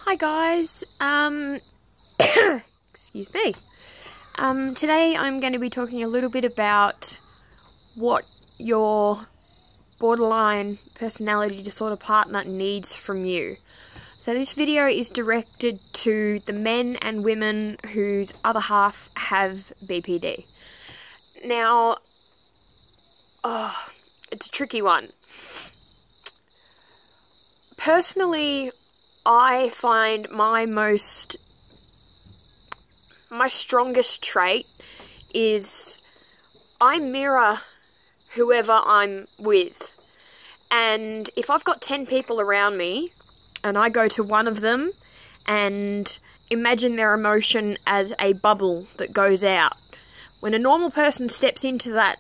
Hi guys, excuse me. Today I'm going to be talking a little bit about what your borderline personality disorder partner needs from you. So this video is directed to the men and women whose other half have BPD. Now, it's a tricky one. Personally, I find my strongest trait is I mirror whoever I'm with. And if I've got 10 people around me and I go to one of them and imagine their emotion as a bubble that goes out, when a normal person steps into that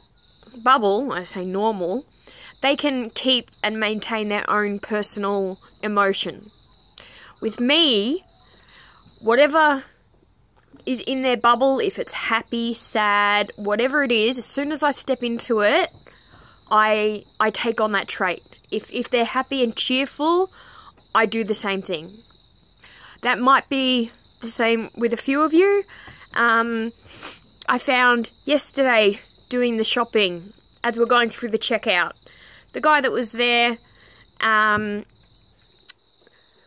bubble, I say normal, they can keep and maintain their own personal emotion. With me, whatever is in their bubble, if it's happy, sad, whatever it is, as soon as I step into it, I take on that trait. If they're happy and cheerful, I do the same thing. That might be the same with a few of you. I found yesterday doing the shopping, as we're going through the checkout, the guy that was there,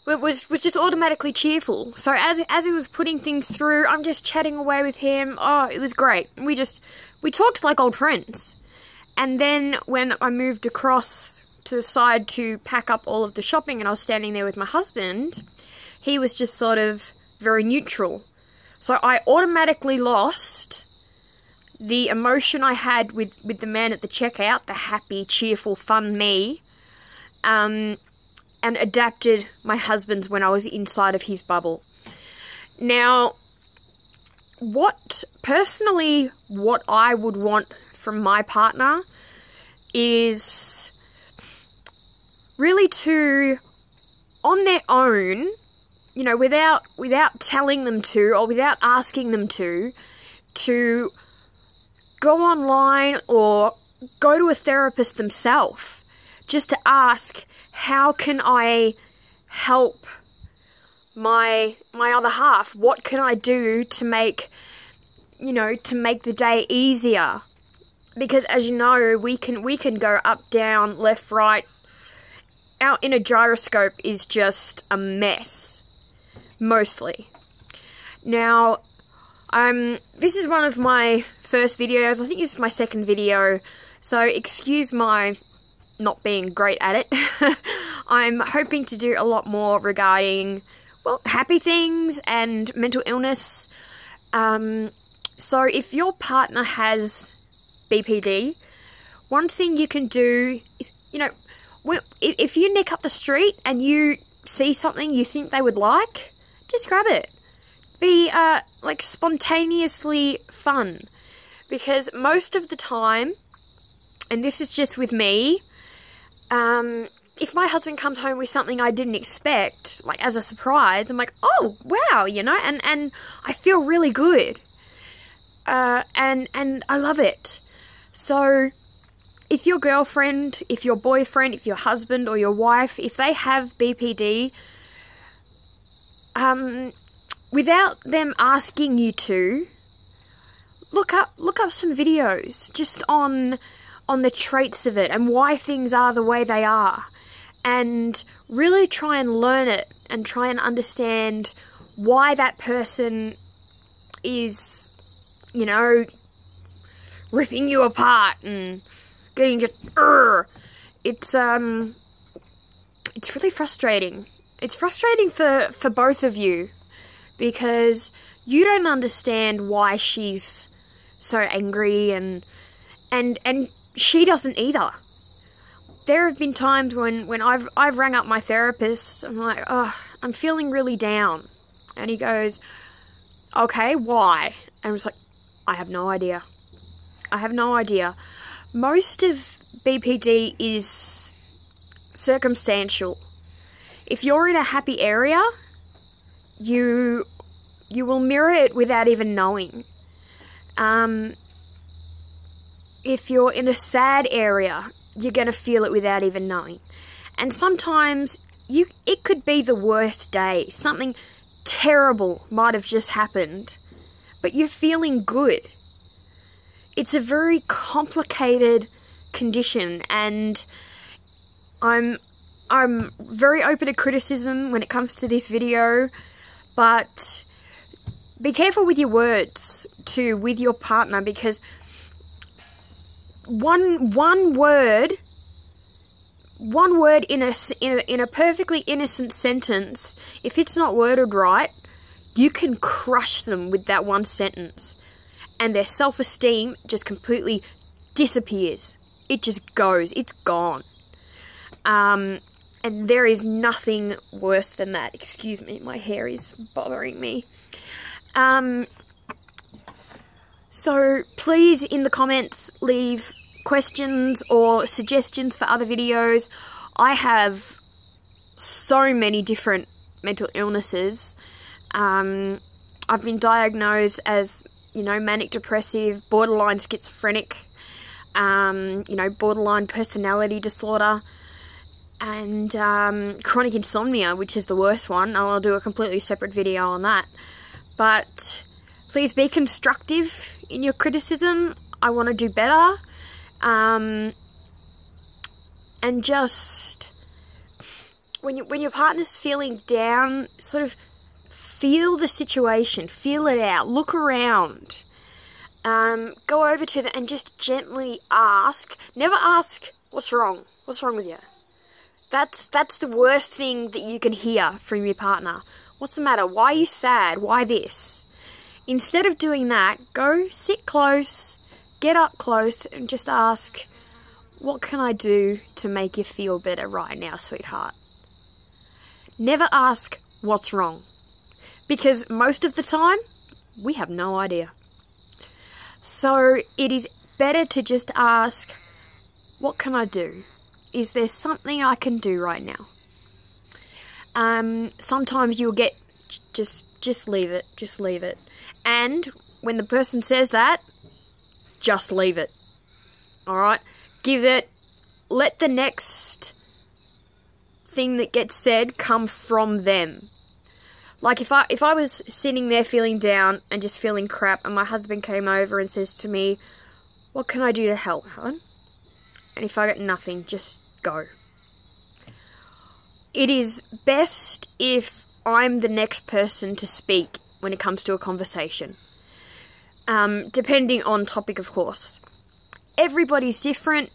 was just automatically cheerful. So as he was putting things through, I'm just chatting away with him. Oh, it was great. We talked like old friends. And then when I moved across to the side to pack up all of the shopping and I was standing there with my husband, he was just sort of very neutral. So I automatically lost the emotion I had with the man at the checkout, the happy, cheerful, fun me, and adapted my husband's when I was inside of his bubble. Now, what I would want from my partner is really to, on their own, you know, without telling them to or without asking them to go online or go to a therapist themselves just to ask, how can I help my other half? What can I do to make the day easier? Because as you know, we can go up, down, left, right. Our inner gyroscope is just a mess, mostly. Now, this is one of my first videos. I think this is my second video, so excuse my not being great at it. I'm hoping to do a lot more regarding, well, happy things and mental illness. So if your partner has BPD, one thing you can do is, you know, if you nick up the street and you see something you think they would like, just grab it. Be, like, spontaneously fun. Because most of the time, and this is just with me, if my husband comes home with something I didn't expect, like as a surprise, I'm like, oh, wow, you know, and I feel really good. And I love it. So, if your girlfriend, if your boyfriend, if your husband or your wife, if they have BPD, without them asking you to, look up some videos just on the traits of it and why things are the way they are, and really try and learn it and try and understand why that person is, you know, ripping you apart and getting just it's really frustrating. It's frustrating for both of you, because you don't understand why she's so angry, and she doesn't either. There have been times when I've rang up my therapist. I'm like, oh, I'm feeling really down, and he goes, okay, why? And I was like, I have no idea. I have no idea. Most of BPD is circumstantial. If you're in a happy area, you will mirror it without even knowing. If you're in a sad area, you're going to feel it without even knowing. And sometimes it could be the worst day. Something terrible might have just happened, but you're feeling good. It's a very complicated condition, and I'm very open to criticism when it comes to this video, but be careful with your words too with your partner, because one word in a perfectly innocent sentence, if it's not worded right, you can crush them with that one sentence, and their self-esteem just completely disappears. It just goes. It's gone. And there is nothing worse than that. Excuse me, my hair is bothering me. So please, in the comments, leave questions or suggestions for other videos. I have so many different mental illnesses. I've been diagnosed as, you know, manic depressive, borderline schizophrenic, you know, borderline personality disorder, and chronic insomnia, which is the worst one. I'll do a completely separate video on that. But please be constructive in your criticism. I want to do better. And just when your partner's feeling down, sort of feel the situation, feel it out, look around, go over to them and just gently ask. Never ask, what's wrong? What's wrong with you? That's the worst thing that you can hear from your partner. What's the matter? Why are you sad? Why this? Instead of doing that, go sit close, get up close, and just ask, what can I do to make you feel better right now, sweetheart? Never ask, what's wrong? Because most of the time, we have no idea. So it is better to just ask, what can I do? Is there something I can do right now? Sometimes you'll get, just leave it, just leave it. And when the person says that, just leave it. Alright? Let the next thing that gets said come from them. Like if I was sitting there feeling down and just feeling crap, and my husband came over and says to me, what can I do to help, hon? And if I get nothing, just go. It is best if I'm the next person to speak when it comes to a conversation. Depending on topic, of course. Everybody's different.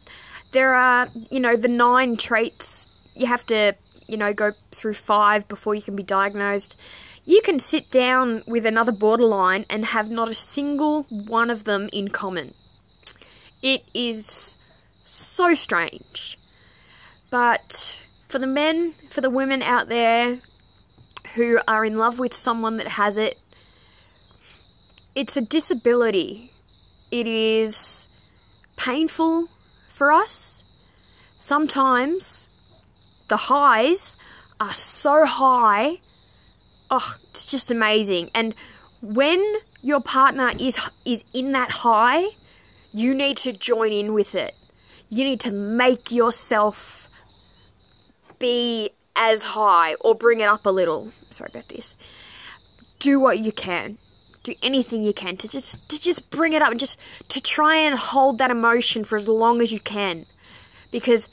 There are, you know, the 9 traits. You have to, you know, go through 5 before you can be diagnosed. You can sit down with another borderline and have not a single one of them in common. It is so strange. But for the men, for the women out there who are in love with someone that has it, it's a disability. It is painful for us. Sometimes the highs are so high, oh, it's just amazing. And when your partner is in that high, you need to join in with it. You need to make yourself be as high, or bring it up a little. Sorry about this. Do what you can. Do anything you can to just bring it up, and just to try and hold that emotion for as long as you can. Because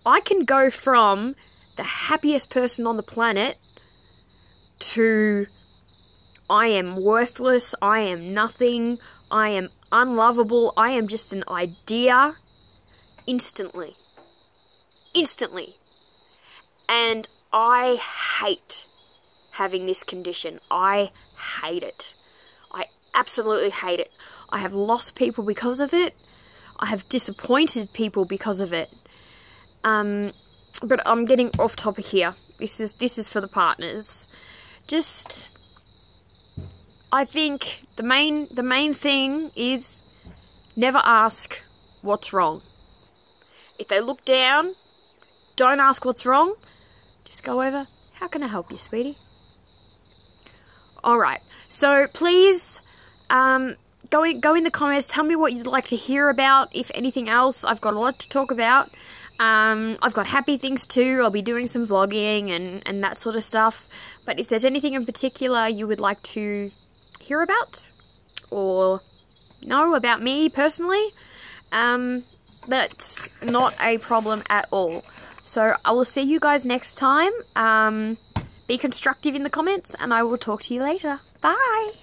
I can go from the happiest person on the planet to I am worthless, I am nothing, I am unlovable, I am just an idea, instantly. Instantly. And I hate having this condition. I hate it. I absolutely hate it. I have lost people because of it. I have disappointed people because of it. But I'm getting off topic here. This is for the partners. Just, I think the main thing is never ask what's wrong. If they look down, don't ask what's wrong. Just go over, how can I help you, sweetie? Alright, so please go in the comments, tell me what you'd like to hear about, if anything else. I've got a lot to talk about. I've got happy things too. I'll be doing some vlogging and that sort of stuff. But if there's anything in particular you would like to hear about or know about me personally, that's not a problem at all. So I will see you guys next time. Be constructive in the comments, and I will talk to you later. Bye!